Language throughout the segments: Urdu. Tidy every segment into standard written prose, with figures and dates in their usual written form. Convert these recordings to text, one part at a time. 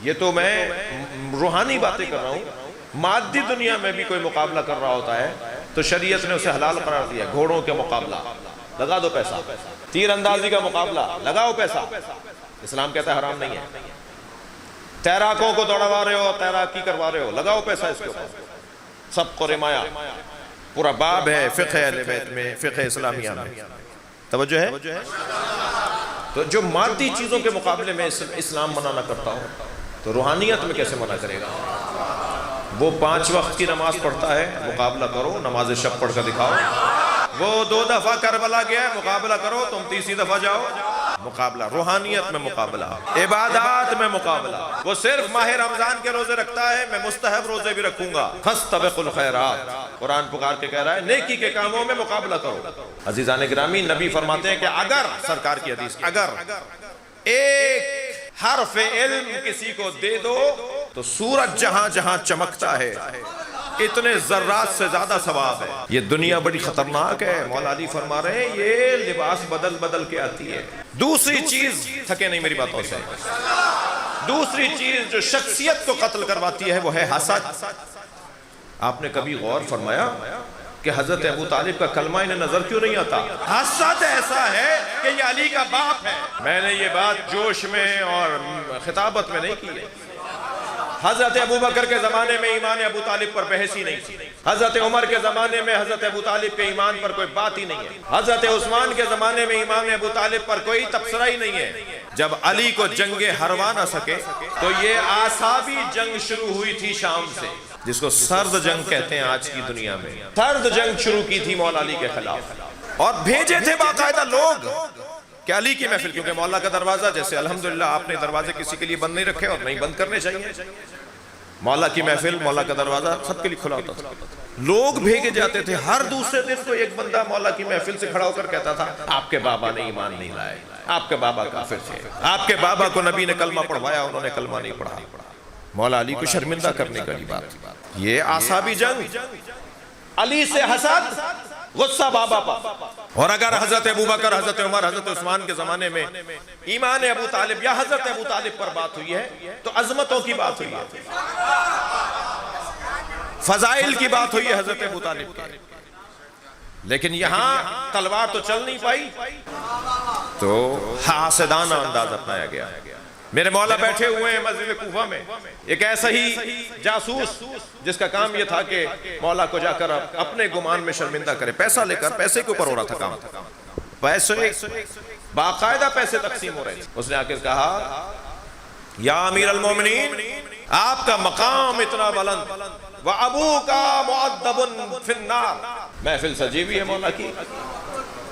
یہ تو میں روحانی باتیں کر رہا ہوں. مادی دنیا میں بھی کوئی مقابلہ کر رہا ہوتا ہے تو شریعت نے اسے حلال قرار دیا. گھوڑوں کے مقابلہ لگا دو پیسہ, تیر اندازی کا مقابلہ لگاؤ پیسہ, اسلام کہتا ہے حرام نہیں ہے. تیراکوں کو دوڑوا رہے ہو, تیراکی کروا رہے ہو, لگاؤ پیسہ اس کے اوپر. سب کو رمایا پورا باب ہے فقہ اہل بیت میں, فقہ اسلامیہ میں. توجہ ہے؟ تو جو مادی چیزوں کے مقابلے میں اسلام منع نہ کرتا ہو تو روحانیت میں کیسے منع کرے گا؟ وہ 5 وقت کی نماز پڑھتا ہے, مقابلہ کرو, نماز شب پڑھ کر دکھاؤ. وہ 2 دفعہ کربلا گیا ہے, مقابلہ کرو, تم 3ری دفعہ جاؤ. مقابلہ, روحانیت میں مقابلہ, عبادات میں مقابلہ. وہ صرف ماہ رمضان کے روزے رکھتا ہے, میں مستحب روزے بھی رکھوں گا. فاستبقوا الخیرات, قرآن پکار کے کہہ رہا ہے نیکی کے کاموں میں مقابلہ کرو. عزیزان گرامی, نبی فرماتے ہیں کہ اگر, سرکار کی حدیث, اگر ایک حرف علم کسی کو دے دو تو سورج جہاں جہاں چمکتا ہے اتنے ذرات سے زیادہ ثواب ہے. یہ دنیا بڑی خطرناک ہے. مولا علی فرما رہے ہیں یہ لباس بدل بدل کے آتی ہے. دوسری چیز, تھکے نہیں میری باتوں سے, دوسری چیز جو شخصیت کو قتل کرواتی ہے وہ ہے حسد. آپ نے کبھی غور فرمایا کہ حضرت ابو طالب کا کلمہ انہیں نظر کیوں نہیں آتا؟ حسد ایسا ہے کہ یہ علی کا باپ ہے. میں نے یہ بات جوش میں اور خطابت میں نہیں کی ہے. حضرت ابو بکر کے زمانے میں ایمان ابو طالب پر بحث ہی نہیں تھی. حضرت عمر کے زمانے میں حضرت ابو طالب کے ایمان پر کوئی بات ہی نہیں ہے. حضرت عثمان کے زمانے میں ایمان ابو طالب پر کوئی تبصرہ ہی نہیں ہے. جب علی کو جنگیں ہروا نہ سکے تو یہ اعصابی جنگ شروع ہوئی تھی شام سے, جس کو سرد جنگ کہتے ہیں آج کی دنیا میں. سرد جنگ شروع کی تھی مولا علی کے خلاف اور بھیجے تھے باقاعدہ لوگ کہ علی کی محفل, کیونکہ مولا کا دروازہ, جیسے الحمدللہ آپ نے دروازے کسی کے لیے بند نہیں رکھے اور نہیں بند کرنے چاہیے, مولا کی محفل, مولا کا دروازہ سب کے لیے کھلا ہوتا تھا. لوگ بھیجے جاتے تھے. ہر دوسرے دن کو ایک بندہ مولا کی محفل سے کھڑا ہو کر کہتا تھا آپ کے بابا نے ایمان نہیں لائے, آپ کے بابا کافر تھے, آپ کے بابا کو نبی نے کلمہ پڑھوایا, انہوں نے کلمہ نہیں پڑھا. مولا علی کو شرمندہ کرنے کی بات. یہ اعصابی جنگ, علی سے حسد, غصہ بابا پر. اور اگر حضرت ابو بکر, حضرت عمر, حضرت عثمان کے زمانے میں ایمان ابو طالب یا حضرت ابو طالب پر بات ہوئی ہے تو عظمتوں کی بات ہوئی ہے, فضائل کی بات ہوئی ہے حضرت ابو طالب کے. لیکن یہاں تلوار تو چل نہیں پائی تو حاسدانہ انداز اپنایا گیا. میرے مولا بیٹھے ہوئے ہیں مسجد کوفہ میں, ایک ایسا ہی جاسوس جس کا کام یہ تھا کہ مولا کو جا کر اپنے گمان میں شرمندہ کرے. پیسہ لے کر, پیسے کے اوپر ہو رہا تھا کام, پیسے باقاعدہ پیسے تقسیم ہو رہے تھے. اس نے آ کے کہا یا امیر المومنین, آپ کا مقام اتنا بلند, وَأَبُوكَ مُعَذَّبٌ فِي النَّارِ. محفل سجی ہوئی ہے مولا کی,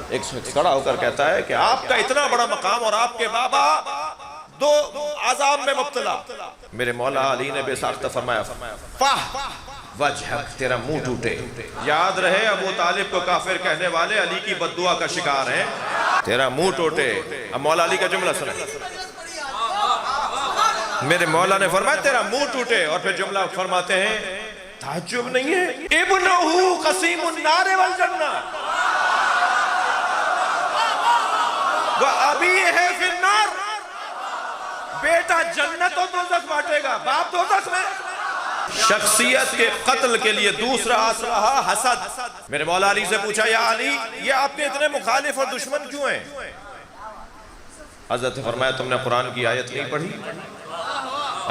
ایک شخص کھڑا ہو کر کہتا ہے کہ آپ کا اتنا بڑا مقام اور آپ کے بابا 2 عذاب میں مبتلا. میرے مولا علی نے بے ساختہ فرمایا فَحْ وَجْحَكْ, تیرا منہ ٹوٹے. یاد رہے ابو طالب کو کافر کہنے والے علی کی بددعا کا شکار ہیں. تیرا منہ ٹوٹے. اب مولا علی کا جملہ سنیں. میرے مولا نے فرمایا تیرا منہ ٹوٹے, اور پھر جملہ فرماتے ہیں تعجب نہیں ہے, ابنہو قسیم النار والجنہ وَأَبِيهِ فِي النَّارِ, بیٹا جنت و دوزخ بانٹے گا, باپ دوزخ میں. شخصیت کے قتل کے لیے دوسرا اسلحہ حسد. میرے مولا علی سے پوچھا یا علی, یہ آپ کے اتنے مخالف اور دشمن کیوں ہیں؟ حضرت فرمایا تم نے قرآن کی آیت نہیں پڑھی,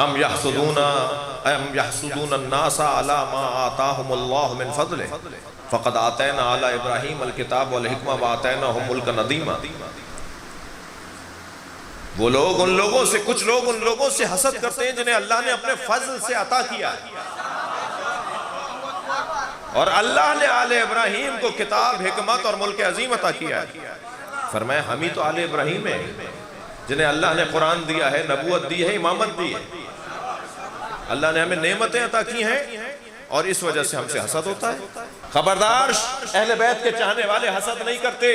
ام یحسدون الناس علی ما آتاہم اللہ من فضلہ فقد آتینا علی ابراہیم الکتاب والحکمہ وآتیناہم ملکا عظیما. وہ لوگ ان لوگوں سے, کچھ لوگ ان لوگوں سے حسد کرتے ہیں جنہیں اللہ نے اپنے فضل سے عطا کیا ہے, اور اللہ نے آل ابراہیم کو کتاب, حکمت اور ملک عظیم عطا کیا ہے. فرمایا ہم ہی تو آل ابراہیم ہیں جنہیں اللہ نے قرآن دیا ہے, نبوت دی ہے, امامت دی ہے. اللہ نے ہمیں نعمتیں عطا کی ہیں اور اس وجہ سے ہم سے حسد ہوتا ہے. خبردار, اہل بیت کے چاہنے والے حسد نہیں کرتے,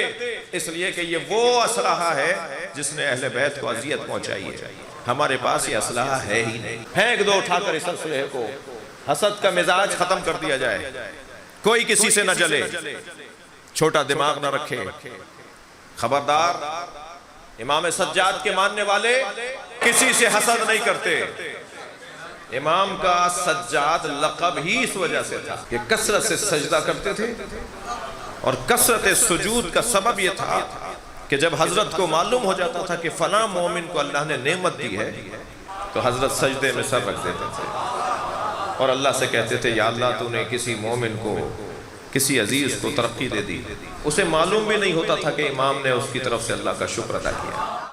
اس لیے کہ یہ وہ اسلحہ ہے جس نے اہل بیت کو اذیت پہنچائی ہے. ہمارے پاس یہ اسلحہ ہے ہی نہیں. پھینک دو اٹھا کر اس اسلحے کو, حسد کا مزاج ختم کر دیا جائے. کوئی کسی سے نہ جلے, چھوٹا دماغ نہ رکھے. خبردار, امام سجاد کے ماننے والے کسی سے حسد نہیں کرتے. امام کا سجاد لقب ہی اس وجہ سے تھا کہ کثرت سے سجدہ کرتے تھے، اور کثرت سجود کا سبب یہ تھا کہ جب حضرت کو معلوم ہو جاتا تھا کہ فلاں مومن کو اللہ نے نعمت دی ہے تو حضرت سجدے میں سر رکھ دیتے تھے اور اللہ سے کہتے تھے یا اللہ تو نے کسی مومن کو، کسی عزیز کو ترقی دے دی، اسے معلوم بھی نہیں ہوتا تھا کہ امام نے اس کی طرف سے اللہ کا شکر ادا کیا۔